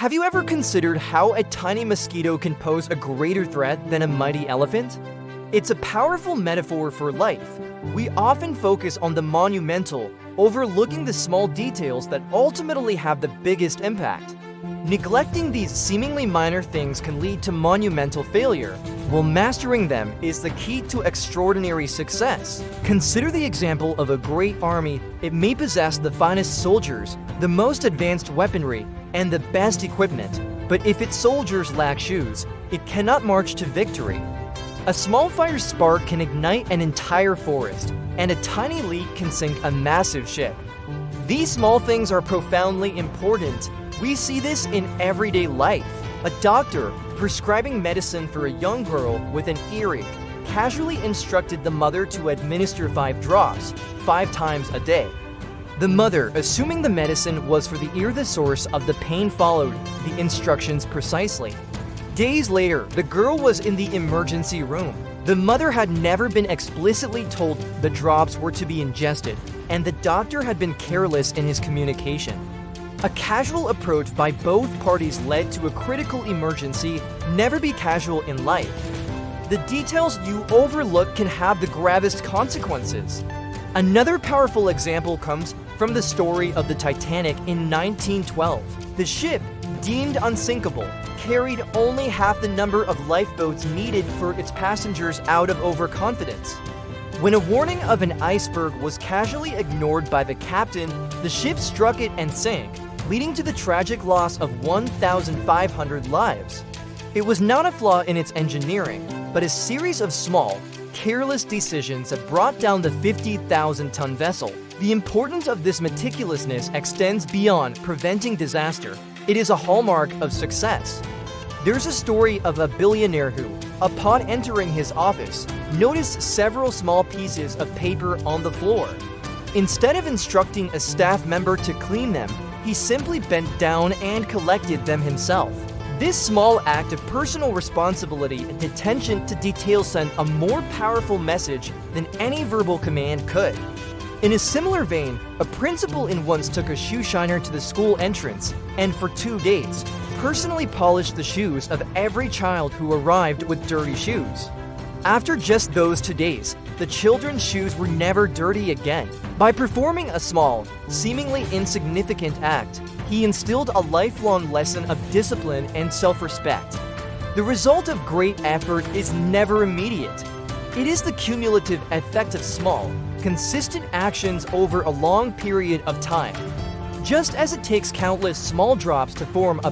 Have you ever considered how a tiny mosquito can pose a greater threat than a mighty elephant? It's a powerful metaphor for life. We often focus on the monumental, overlooking the small details that ultimately have the biggest impact. Neglecting these seemingly minor things can lead to monumental failure, while mastering them is the key to extraordinary success. Consider the example of a great army. It may possess the finest soldiers, the most advanced weaponry, and the best equipment, but if its soldiers lack shoes, it cannot march to victory. A small fire spark can ignite an entire forest, and a tiny leak can sink a massive ship. These small things are profoundly important. We see this in everyday life. A doctor prescribing medicine for a young girl with an earache casually instructed the mother to administer 5 drops, 5 times a day. The mother, assuming the medicine was for the ear, the source of the pain, followed the instructions precisely. Days later, the girl was in the emergency room. The mother had never been explicitly told the drops were to be ingested, and the doctor had been careless in his communication. A casual approach by both parties led to a critical emergency. Never be casual in life. The details you overlook can have the gravest consequences. Another powerful example comes from the story of the Titanic in 1912. The ship, deemed unsinkable, carried only half the number of lifeboats needed for its passengers out of overconfidence. When a warning of an iceberg was casually ignored by the captain, the ship struck it and sank, leading to the tragic loss of 1,500 lives. It was not a flaw in its engineering, but a series of small, careless decisions that brought down the 50,000-ton vessel. The importance of this meticulousness extends beyond preventing disaster. It is a hallmark of success. There's a story of a billionaire who, upon entering his office, noticed several small pieces of paper on the floor. Instead of instructing a staff member to clean them, he simply bent down and collected them himself. This small act of personal responsibility and attention to detail sent a more powerful message than any verbal command could. In a similar vein, a principal once took a shoe shiner to the school entrance and for 2 days, personally polished the shoes of every child who arrived with dirty shoes. After just those 2 days, the children's shoes were never dirty again. By performing a small, seemingly insignificant act, he instilled a lifelong lesson of discipline and self-respect. The result of great effort is never immediate. It is the cumulative effect of small, consistent actions over a long period of time. Just as it takes countless small drops to form a